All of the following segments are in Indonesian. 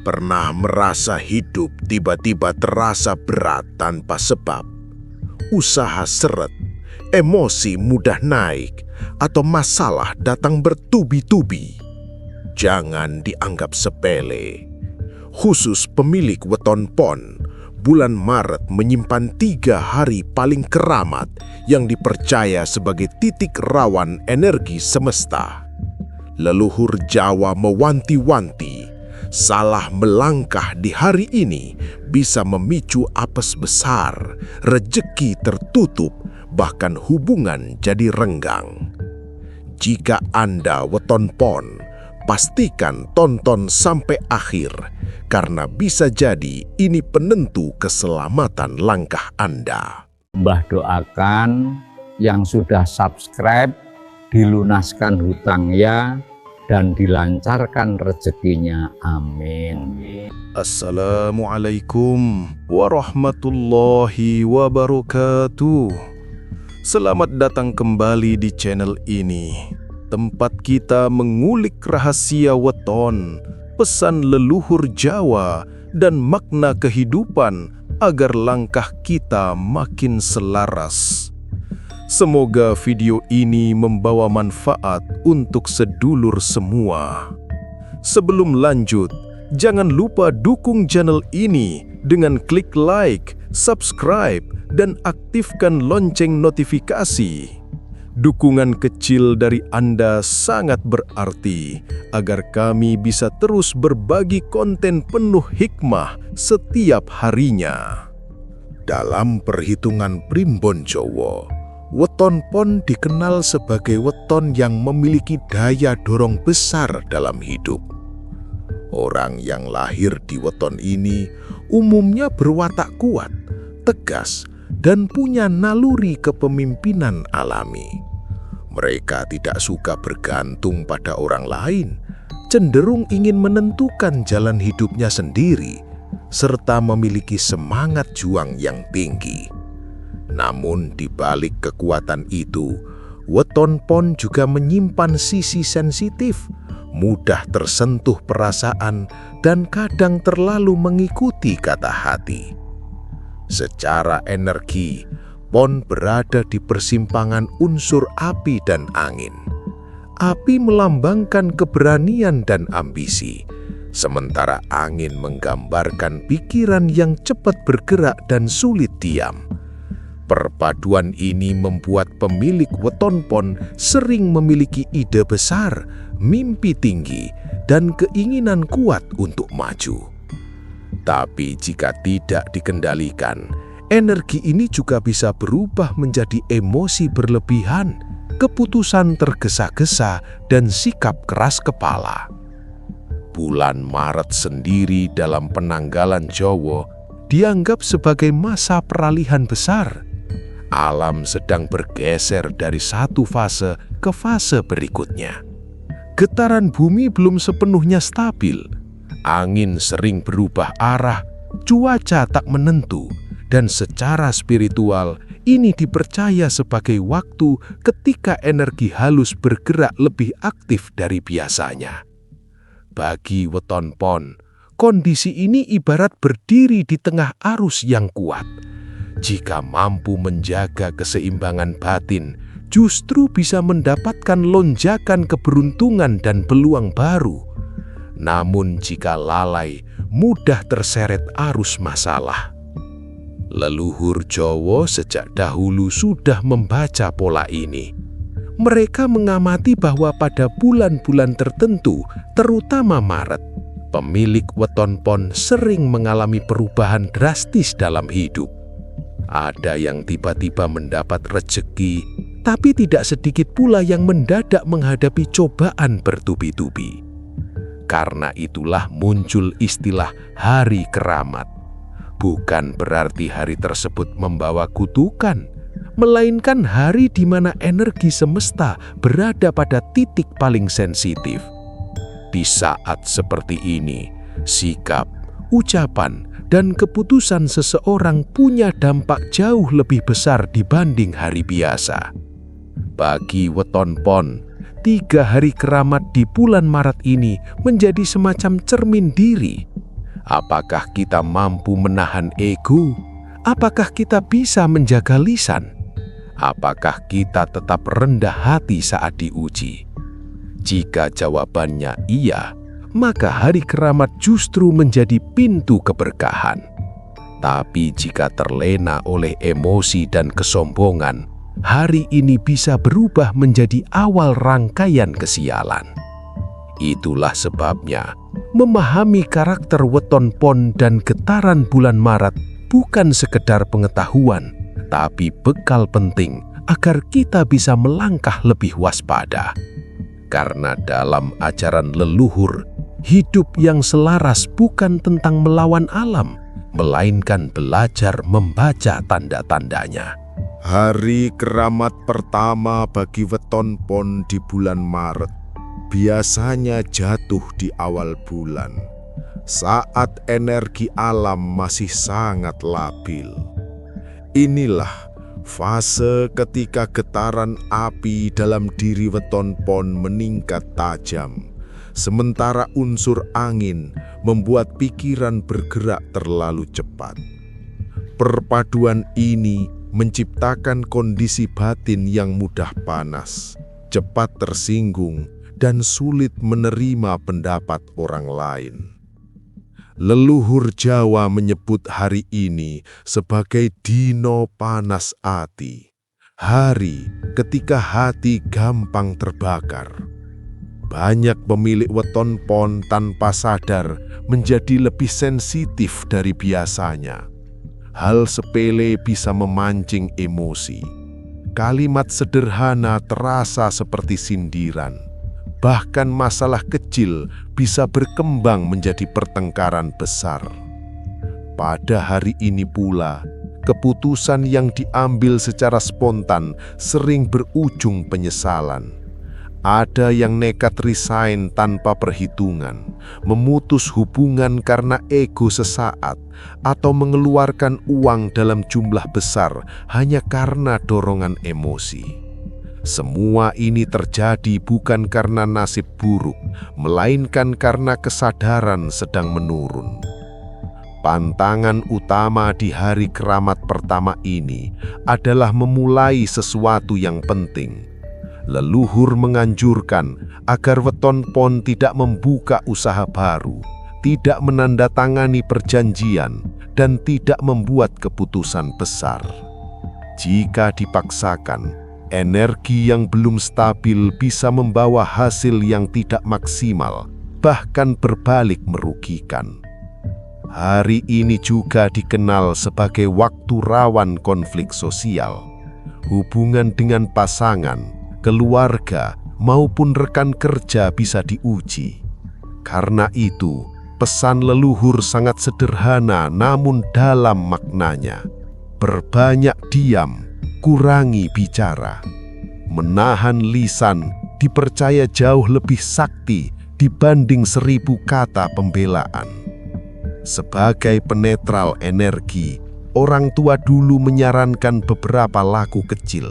Pernah merasa hidup tiba-tiba terasa berat tanpa sebab? Usaha seret, emosi mudah naik, atau masalah datang bertubi-tubi? Jangan dianggap sepele. Khusus pemilik weton pon, bulan Maret menyimpan 3 hari paling keramat yang dipercaya sebagai titik rawan energi semesta. Leluhur Jawa mewanti-wanti, salah melangkah di hari ini bisa memicu apes besar, rejeki tertutup, bahkan hubungan jadi renggang. Jika Anda weton pon, pastikan tonton sampai akhir, karena bisa jadi ini penentu keselamatan langkah Anda. Mbah doakan yang sudah subscribe, dilunaskan hutangnya, dan dilancarkan rezekinya. Amin. Assalamualaikum warahmatullahi wabarakatuh. Selamat datang kembali di channel ini, tempat kita mengulik rahasia weton, pesan leluhur Jawa, dan makna kehidupan agar langkah kita makin selaras. Semoga video ini membawa manfaat untuk sedulur semua. Sebelum lanjut, jangan lupa dukung channel ini dengan klik like, subscribe, dan aktifkan lonceng notifikasi. Dukungan kecil dari Anda sangat berarti agar kami bisa terus berbagi konten penuh hikmah setiap harinya. Dalam perhitungan primbon Jawa, weton pon dikenal sebagai weton yang memiliki daya dorong besar dalam hidup. Orang yang lahir di weton ini umumnya berwatak kuat, tegas, dan punya naluri kepemimpinan alami. Mereka tidak suka bergantung pada orang lain, cenderung ingin menentukan jalan hidupnya sendiri, serta memiliki semangat juang yang tinggi. Namun di balik kekuatan itu, weton pon juga menyimpan sisi sensitif, mudah tersentuh perasaan, dan kadang terlalu mengikuti kata hati. Secara energi, pon berada di persimpangan unsur api dan angin. Api melambangkan keberanian dan ambisi, sementara angin menggambarkan pikiran yang cepat bergerak dan sulit diam. Perpaduan ini membuat pemilik weton pon sering memiliki ide besar, mimpi tinggi, dan keinginan kuat untuk maju. Tapi jika tidak dikendalikan, energi ini juga bisa berubah menjadi emosi berlebihan, keputusan tergesa-gesa, dan sikap keras kepala. Bulan Maret sendiri dalam penanggalan Jawa dianggap sebagai masa peralihan besar. Alam sedang bergeser dari satu fase ke fase berikutnya. Getaran bumi belum sepenuhnya stabil. Angin sering berubah arah, cuaca tak menentu, dan secara spiritual ini dipercaya sebagai waktu ketika energi halus bergerak lebih aktif dari biasanya. Bagi weton pon, kondisi ini ibarat berdiri di tengah arus yang kuat. Jika mampu menjaga keseimbangan batin, justru bisa mendapatkan lonjakan keberuntungan dan peluang baru. Namun jika lalai, mudah terseret arus masalah. Leluhur Jawa sejak dahulu sudah membaca pola ini. Mereka mengamati bahwa pada bulan-bulan tertentu, terutama Maret, pemilik weton pon sering mengalami perubahan drastis dalam hidup. Ada yang tiba-tiba mendapat rejeki, tapi tidak sedikit pula yang mendadak menghadapi cobaan bertubi-tubi. Karena itulah muncul istilah hari keramat. Bukan berarti hari tersebut membawa kutukan, melainkan hari di mana energi semesta berada pada titik paling sensitif. Di saat seperti ini, sikap, ucapan, dan keputusan seseorang punya dampak jauh lebih besar dibanding hari biasa. Bagi weton pon, 3 hari keramat di bulan Maret ini menjadi semacam cermin diri. Apakah kita mampu menahan ego? Apakah kita bisa menjaga lisan? Apakah kita tetap rendah hati saat diuji? Jika jawabannya iya, maka hari keramat justru menjadi pintu keberkahan. Tapi jika terlena oleh emosi dan kesombongan, hari ini bisa berubah menjadi awal rangkaian kesialan. Itulah sebabnya, memahami karakter weton pon dan getaran bulan Maret bukan sekedar pengetahuan, tapi bekal penting agar kita bisa melangkah lebih waspada. Karena dalam ajaran leluhur, hidup yang selaras bukan tentang melawan alam, melainkan belajar membaca tanda-tandanya. Hari keramat pertama bagi weton pon di bulan Maret biasanya jatuh di awal bulan, saat energi alam masih sangat labil. Inilah fase ketika getaran api dalam diri weton pon meningkat tajam, sementara unsur angin membuat pikiran bergerak terlalu cepat. Perpaduan ini menciptakan kondisi batin yang mudah panas, cepat tersinggung, dan sulit menerima pendapat orang lain. Leluhur Jawa menyebut hari ini sebagai dino panas ati, hari ketika hati gampang terbakar. Banyak pemilik weton pon tanpa sadar menjadi lebih sensitif dari biasanya. Hal sepele bisa memancing emosi. Kalimat sederhana terasa seperti sindiran. Bahkan masalah kecil bisa berkembang menjadi pertengkaran besar. Pada hari ini pula, keputusan yang diambil secara spontan sering berujung penyesalan. Ada yang nekat resign tanpa perhitungan, memutus hubungan karena ego sesaat, atau mengeluarkan uang dalam jumlah besar hanya karena dorongan emosi. Semua ini terjadi bukan karena nasib buruk, melainkan karena kesadaran sedang menurun. Pantangan utama di hari keramat pertama ini adalah memulai sesuatu yang penting. Leluhur menganjurkan agar weton pon tidak membuka usaha baru, tidak menandatangani perjanjian, dan tidak membuat keputusan besar. Jika dipaksakan, energi yang belum stabil bisa membawa hasil yang tidak maksimal, bahkan berbalik merugikan. Hari ini juga dikenal sebagai waktu rawan konflik sosial. Hubungan dengan pasangan, keluarga, maupun rekan kerja bisa diuji. Karena itu, pesan leluhur sangat sederhana namun dalam maknanya. Perbanyak diam, kurangi bicara. Menahan lisan dipercaya jauh lebih sakti dibanding 1000 kata pembelaan. Sebagai penetral energi, orang tua dulu menyarankan beberapa laku kecil.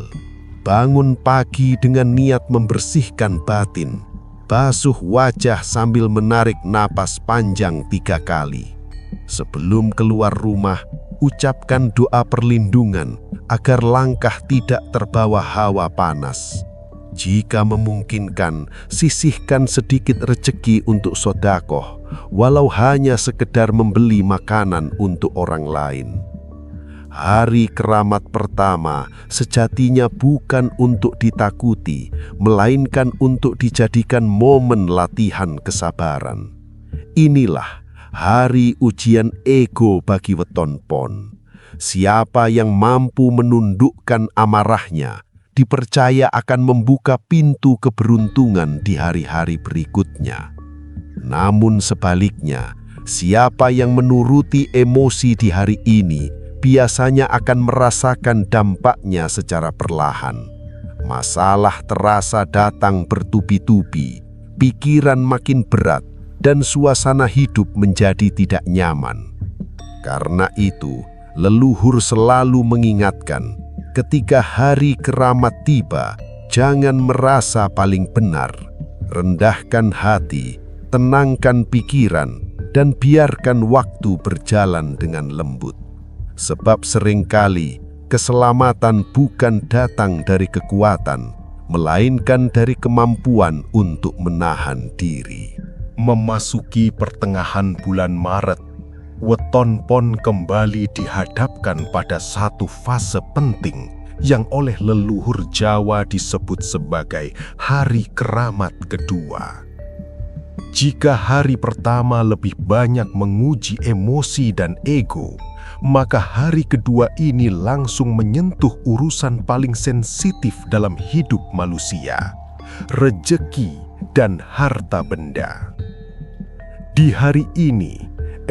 Bangun pagi dengan niat membersihkan batin. Basuh wajah sambil menarik napas panjang 3 kali. Sebelum keluar rumah, ucapkan doa perlindungan agar langkah tidak terbawa hawa panas. Jika memungkinkan, sisihkan sedikit rezeki untuk sedekah, walau hanya sekedar membeli makanan untuk orang lain. Hari keramat pertama sejatinya bukan untuk ditakuti, melainkan untuk dijadikan momen latihan kesabaran. Inilah hari ujian ego bagi weton pon. Siapa yang mampu menundukkan amarahnya, dipercaya akan membuka pintu keberuntungan di hari-hari berikutnya. Namun sebaliknya, siapa yang menuruti emosi di hari ini, biasanya akan merasakan dampaknya secara perlahan. Masalah terasa datang bertubi-tubi, pikiran makin berat, dan suasana hidup menjadi tidak nyaman. Karena itu, leluhur selalu mengingatkan, ketika hari keramat tiba, jangan merasa paling benar. Rendahkan hati, tenangkan pikiran, dan biarkan waktu berjalan dengan lembut. Sebab seringkali keselamatan bukan datang dari kekuatan, melainkan dari kemampuan untuk menahan diri. Memasuki pertengahan bulan Maret, Weton Pon kembali dihadapkan pada satu fase penting yang oleh leluhur Jawa disebut sebagai Hari Keramat Kedua. Jika hari pertama lebih banyak menguji emosi dan ego, maka hari kedua ini langsung menyentuh urusan paling sensitif dalam hidup manusia, rejeki dan harta benda. Di hari ini,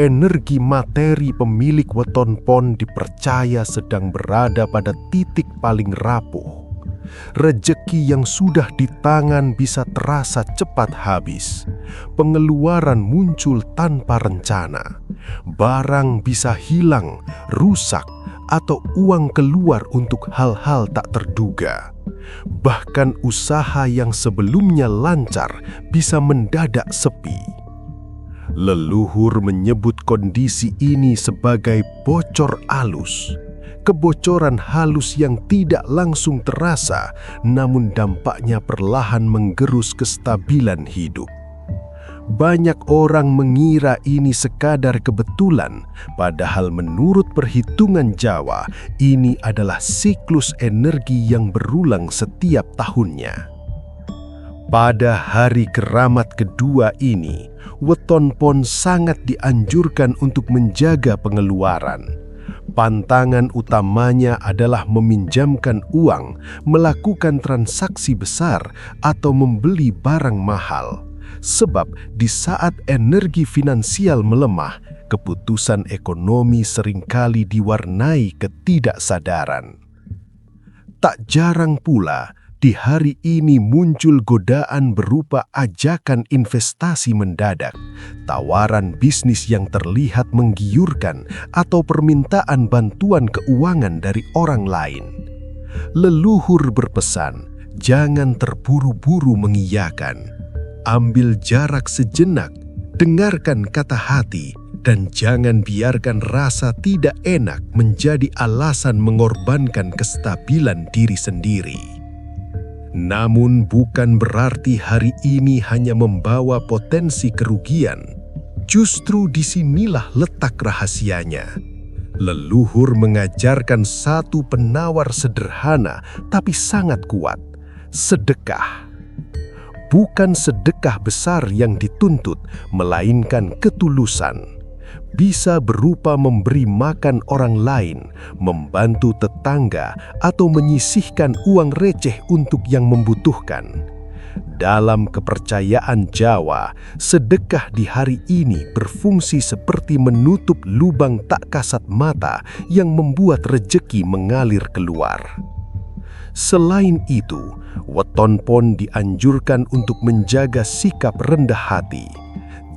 energi materi pemilik Weton Pon dipercaya sedang berada pada titik paling rapuh. Rejeki yang sudah di tangan bisa terasa cepat habis. Pengeluaran muncul tanpa rencana. Barang bisa hilang, rusak, atau uang keluar untuk hal-hal tak terduga. Bahkan usaha yang sebelumnya lancar bisa mendadak sepi. Leluhur menyebut kondisi ini sebagai bocor alus. Kebocoran halus yang tidak langsung terasa, namun dampaknya perlahan menggerus kestabilan hidup. Banyak orang mengira ini sekadar kebetulan, padahal menurut perhitungan Jawa, ini adalah siklus energi yang berulang setiap tahunnya. Pada hari keramat kedua ini, Weton Pon sangat dianjurkan untuk menjaga pengeluaran. Pantangan utamanya adalah meminjamkan uang, melakukan transaksi besar, atau membeli barang mahal. Sebab di saat energi finansial melemah, keputusan ekonomi seringkali diwarnai ketidaksadaran. Tak jarang pula, di hari ini muncul godaan berupa ajakan investasi mendadak, tawaran bisnis yang terlihat menggiurkan, atau permintaan bantuan keuangan dari orang lain. Leluhur berpesan, jangan terburu-buru mengiyakan. Ambil jarak sejenak, dengarkan kata hati, dan jangan biarkan rasa tidak enak menjadi alasan mengorbankan kestabilan diri sendiri. Namun bukan berarti hari ini hanya membawa potensi kerugian. Justru disinilah letak rahasianya. Leluhur mengajarkan satu penawar sederhana tapi sangat kuat, sedekah. Bukan sedekah besar yang dituntut, melainkan ketulusan. Bisa berupa memberi makan orang lain, membantu tetangga, atau menyisihkan uang receh untuk yang membutuhkan. Dalam kepercayaan Jawa, sedekah di hari ini berfungsi seperti menutup lubang tak kasat mata yang membuat rejeki mengalir keluar. Selain itu, Weton Pon dianjurkan untuk menjaga sikap rendah hati.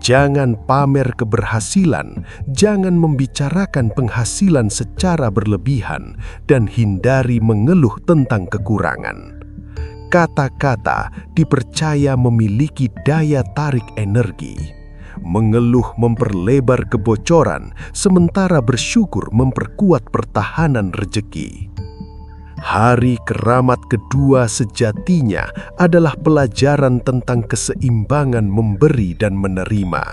Jangan pamer keberhasilan, jangan membicarakan penghasilan secara berlebihan, dan hindari mengeluh tentang kekurangan. Kata-kata dipercaya memiliki daya tarik energi. Mengeluh memperlebar kebocoran, sementara bersyukur memperkuat pertahanan rejeki. Hari keramat kedua sejatinya adalah pelajaran tentang keseimbangan memberi dan menerima.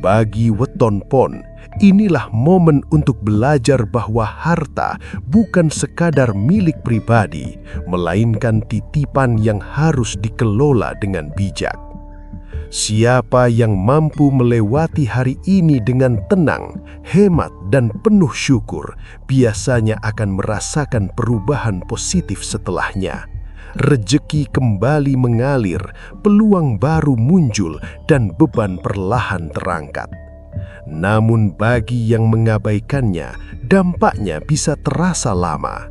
Bagi Weton Pon, inilah momen untuk belajar bahwa harta bukan sekadar milik pribadi, melainkan titipan yang harus dikelola dengan bijak. Siapa yang mampu melewati hari ini dengan tenang, hemat, dan penuh syukur, biasanya akan merasakan perubahan positif setelahnya. Rejeki kembali mengalir, peluang baru muncul, dan beban perlahan terangkat. Namun bagi yang mengabaikannya, dampaknya bisa terasa lama.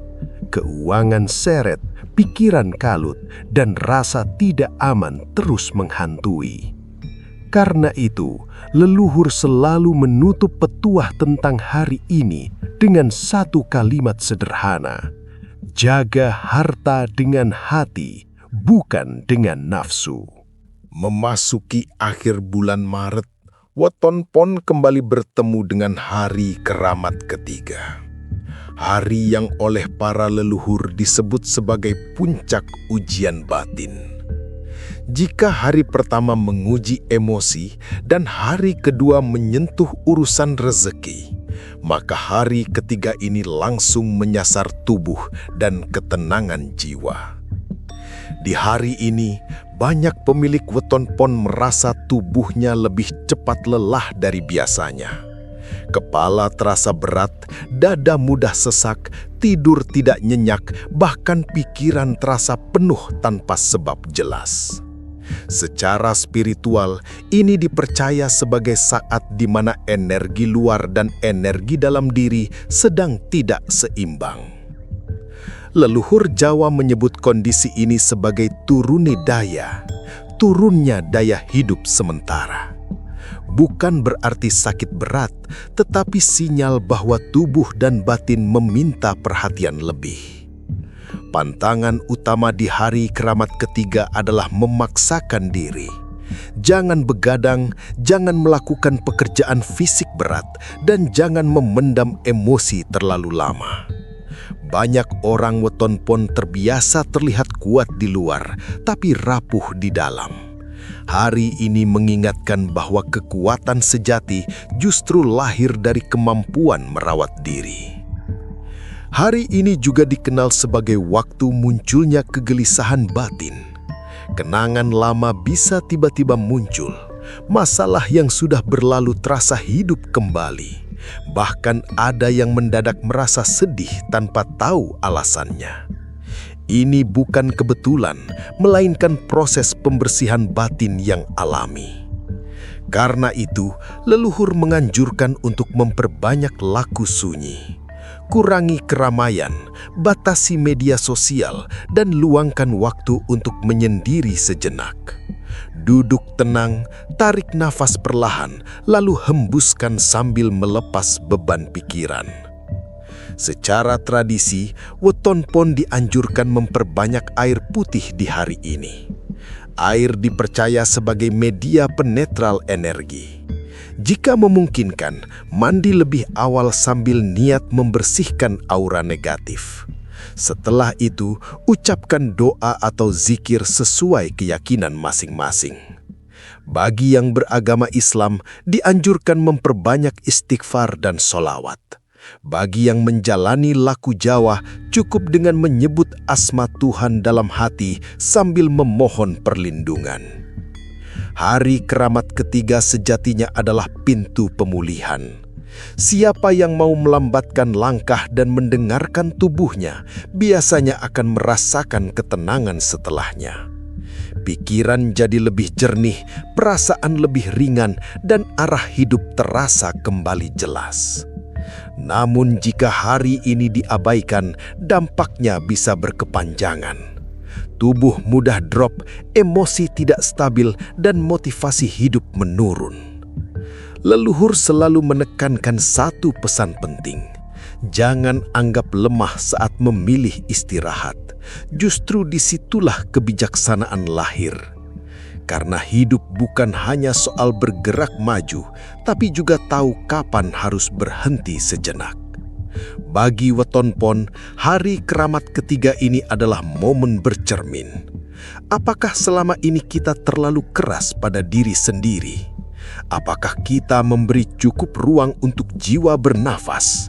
Keuangan seret, pikiran kalut, dan rasa tidak aman terus menghantui. Karena itu, leluhur selalu menutup petuah tentang hari ini dengan satu kalimat sederhana: jaga harta dengan hati, bukan dengan nafsu. Memasuki akhir bulan Maret, Weton Pon kembali bertemu dengan hari keramat ketiga. Hari yang oleh para leluhur disebut sebagai puncak ujian batin. Jika hari pertama menguji emosi dan hari kedua menyentuh urusan rezeki, maka hari ketiga ini langsung menyasar tubuh dan ketenangan jiwa. Di hari ini, banyak pemilik weton pon merasa tubuhnya lebih cepat lelah dari biasanya. Kepala terasa berat, dada mudah sesak, tidur tidak nyenyak, bahkan pikiran terasa penuh tanpa sebab jelas. Secara spiritual, ini dipercaya sebagai saat di mana energi luar dan energi dalam diri sedang tidak seimbang. Leluhur Jawa menyebut kondisi ini sebagai turunnya daya hidup sementara. Bukan berarti sakit berat, tetapi sinyal bahwa tubuh dan batin meminta perhatian lebih. Pantangan utama di hari keramat ketiga adalah memaksakan diri. Jangan begadang, jangan melakukan pekerjaan fisik berat, dan jangan memendam emosi terlalu lama. Banyak orang weton pon terbiasa terlihat kuat di luar, tapi rapuh di dalam. Hari ini mengingatkan bahwa kekuatan sejati justru lahir dari kemampuan merawat diri. Hari ini juga dikenal sebagai waktu munculnya kegelisahan batin. Kenangan lama bisa tiba-tiba muncul. Masalah yang sudah berlalu terasa hidup kembali. Bahkan ada yang mendadak merasa sedih tanpa tahu alasannya. Ini bukan kebetulan, melainkan proses pembersihan batin yang alami. Karena itu, leluhur menganjurkan untuk memperbanyak laku sunyi. Kurangi keramaian, batasi media sosial, dan luangkan waktu untuk menyendiri sejenak. Duduk tenang, tarik nafas perlahan, lalu hembuskan sambil melepas beban pikiran. Secara tradisi, weton pon dianjurkan memperbanyak air putih di hari ini. Air dipercaya sebagai media penetral energi. Jika memungkinkan, mandi lebih awal sambil niat membersihkan aura negatif. Setelah itu, ucapkan doa atau zikir sesuai keyakinan masing-masing. Bagi yang beragama Islam, dianjurkan memperbanyak istighfar dan sholawat. Bagi yang menjalani laku Jawa, cukup dengan menyebut asma Tuhan dalam hati sambil memohon perlindungan. Hari keramat ketiga sejatinya adalah pintu pemulihan. Siapa yang mau melambatkan langkah dan mendengarkan tubuhnya, biasanya akan merasakan ketenangan setelahnya. Pikiran jadi lebih jernih, perasaan lebih ringan, dan arah hidup terasa kembali jelas. Namun jika hari ini diabaikan, dampaknya bisa berkepanjangan. Tubuh mudah drop, emosi tidak stabil, dan motivasi hidup menurun. Leluhur selalu menekankan satu pesan penting. Jangan anggap lemah saat memilih istirahat. Justru disitulah kebijaksanaan lahir. Karena hidup bukan hanya soal bergerak maju, tapi juga tahu kapan harus berhenti sejenak. Bagi weton pon, hari keramat ketiga ini adalah momen bercermin. Apakah selama ini kita terlalu keras pada diri sendiri? Apakah kita memberi cukup ruang untuk jiwa bernafas?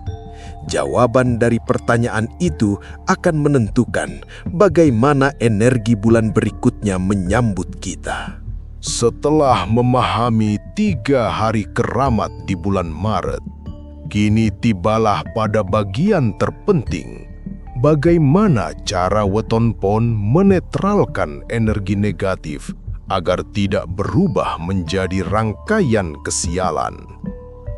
Jawaban dari pertanyaan itu akan menentukan bagaimana energi bulan berikutnya menyambut kita. Setelah memahami 3 hari keramat di bulan Maret, kini tibalah pada bagian terpenting. Bagaimana cara weton pon menetralkan energi negatif agar tidak berubah menjadi rangkaian kesialan?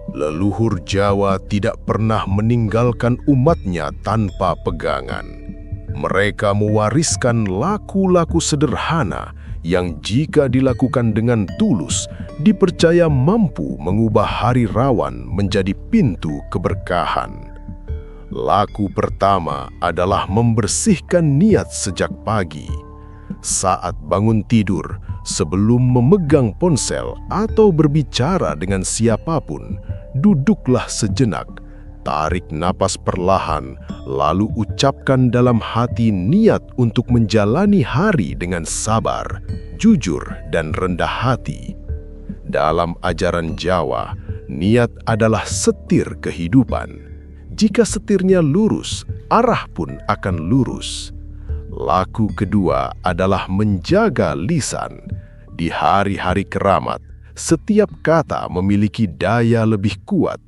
Leluhur Jawa tidak pernah meninggalkan umatnya tanpa pegangan. Mereka mewariskan laku-laku sederhana yang jika dilakukan dengan tulus, dipercaya mampu mengubah hari rawan menjadi pintu keberkahan. Laku pertama adalah membersihkan niat sejak pagi. Saat bangun tidur, sebelum memegang ponsel atau berbicara dengan siapapun, duduklah sejenak, tarik napas perlahan, lalu ucapkan dalam hati niat untuk menjalani hari dengan sabar, jujur, dan rendah hati. Dalam ajaran Jawa, niat adalah setir kehidupan. Jika setirnya lurus, arah pun akan lurus. Laku kedua adalah menjaga lisan. Di hari-hari keramat, setiap kata memiliki daya lebih kuat.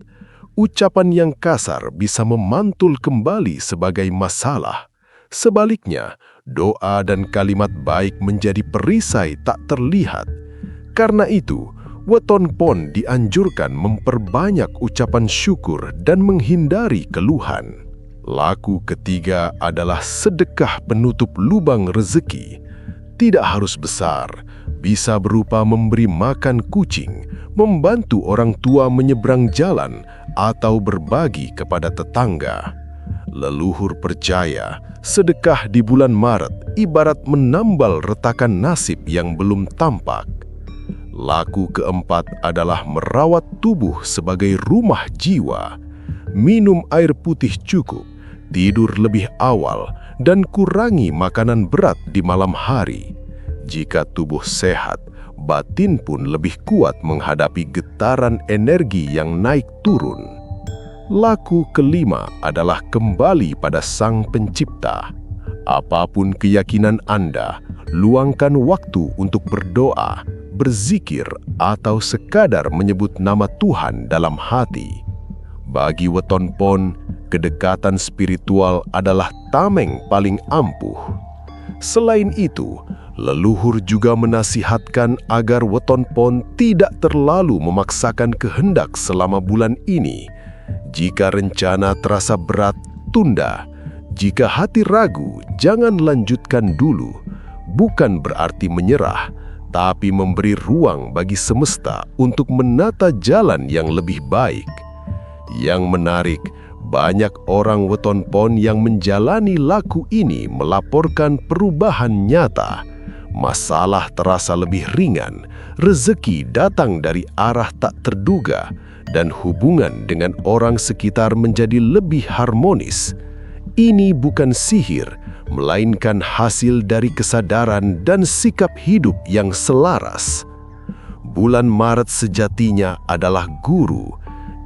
Ucapan yang kasar bisa memantul kembali sebagai masalah. Sebaliknya, doa dan kalimat baik menjadi perisai tak terlihat. Karena itu, weton pon dianjurkan memperbanyak ucapan syukur dan menghindari keluhan. Laku ketiga adalah sedekah penutup lubang rezeki. Tidak harus besar, bisa berupa memberi makan kucing, membantu orang tua menyeberang jalan, atau berbagi kepada tetangga. Leluhur percaya, sedekah di bulan Maret ibarat menambal retakan nasib yang belum tampak. Laku keempat adalah merawat tubuh sebagai rumah jiwa. Minum air putih cukup, tidur lebih awal, dan kurangi makanan berat di malam hari. Jika tubuh sehat, batin pun lebih kuat menghadapi getaran energi yang naik turun. Laku kelima adalah kembali pada Sang Pencipta. Apapun keyakinan Anda, luangkan waktu untuk berdoa, berzikir, atau sekadar menyebut nama Tuhan dalam hati. Bagi weton pon, kedekatan spiritual adalah tameng paling ampuh. Selain itu, leluhur juga menasihatkan agar weton pon tidak terlalu memaksakan kehendak selama bulan ini. Jika rencana terasa berat, tunda. Jika hati ragu, jangan lanjutkan dulu. Bukan berarti menyerah, tapi memberi ruang bagi semesta untuk menata jalan yang lebih baik. Yang menarik, banyak orang weton pon yang menjalani laku ini melaporkan perubahan nyata. Masalah terasa lebih ringan, rezeki datang dari arah tak terduga, dan hubungan dengan orang sekitar menjadi lebih harmonis. Ini bukan sihir, melainkan hasil dari kesadaran dan sikap hidup yang selaras. Bulan Maret sejatinya adalah guru.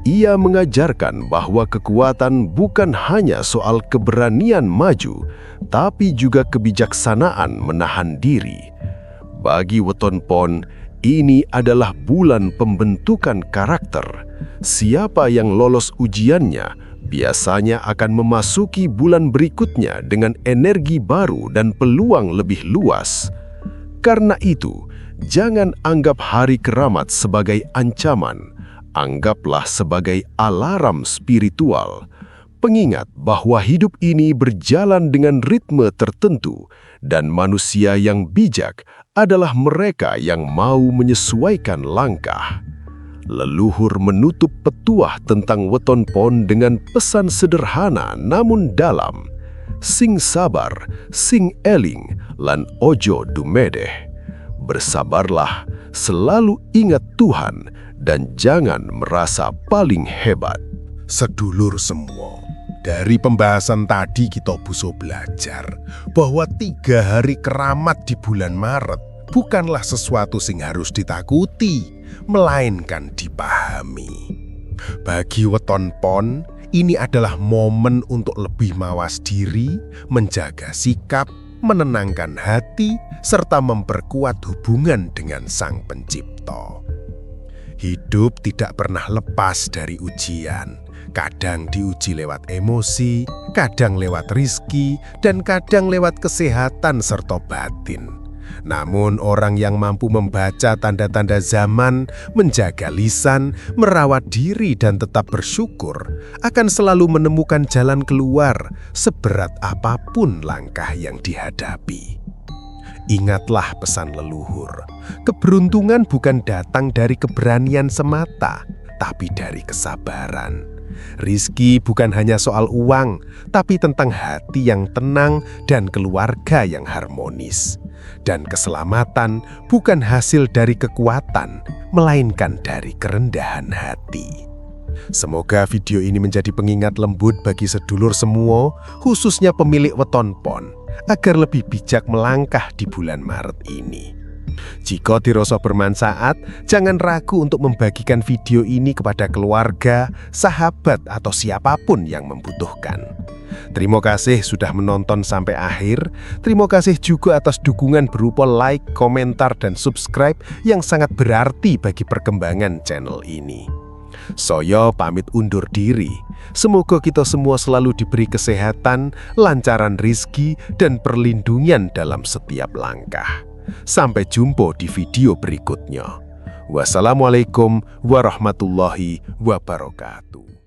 Ia mengajarkan bahwa kekuatan bukan hanya soal keberanian maju, tapi juga kebijaksanaan menahan diri. Bagi weton pon, ini adalah bulan pembentukan karakter. Siapa yang lolos ujiannya biasanya akan memasuki bulan berikutnya dengan energi baru dan peluang lebih luas. Karena itu, jangan anggap hari keramat sebagai ancaman. Anggaplah sebagai alarm spiritual, pengingat bahwa hidup ini berjalan dengan ritme tertentu dan manusia yang bijak adalah mereka yang mau menyesuaikan langkah. Leluhur menutup petuah tentang weton pon dengan pesan sederhana namun dalam. Sing sabar, sing eling, lan ojo dumedeh. Bersabarlah, selalu ingat Tuhan, dan jangan merasa paling hebat. Sedulur semua, dari pembahasan tadi kita bisa belajar bahwa 3 hari keramat di bulan Maret bukanlah sesuatu sing harus ditakuti, melainkan dipahami. Bagi weton pon, ini adalah momen untuk lebih mawas diri, menjaga sikap, menenangkan hati, serta memperkuat hubungan dengan Sang Pencipta. Hidup tidak pernah lepas dari ujian. Kadang diuji lewat emosi, kadang lewat rizki, dan kadang lewat kesehatan serta batin. Namun orang yang mampu membaca tanda-tanda zaman, menjaga lisan, merawat diri dan tetap bersyukur, akan selalu menemukan jalan keluar seberat apapun langkah yang dihadapi. Ingatlah pesan leluhur, keberuntungan bukan datang dari keberanian semata, tapi dari kesabaran. Rizki bukan hanya soal uang, tapi tentang hati yang tenang dan keluarga yang harmonis. Dan keselamatan bukan hasil dari kekuatan, melainkan dari kerendahan hati. Semoga video ini menjadi pengingat lembut bagi sedulur semua, khususnya pemilik weton pon, agar lebih bijak melangkah di bulan Maret ini. Jika dirasa bermanfaat, jangan ragu untuk membagikan video ini kepada keluarga, sahabat, atau siapapun yang membutuhkan. Terima kasih sudah menonton sampai akhir. Terima kasih juga atas dukungan berupa like, komentar, dan subscribe yang sangat berarti bagi perkembangan channel ini. Saya pamit undur diri. Semoga kita semua selalu diberi kesehatan, lancaran rizki, dan perlindungan dalam setiap langkah. Sampai jumpa di video berikutnya. Wassalamualaikum warahmatullahi wabarakatuh.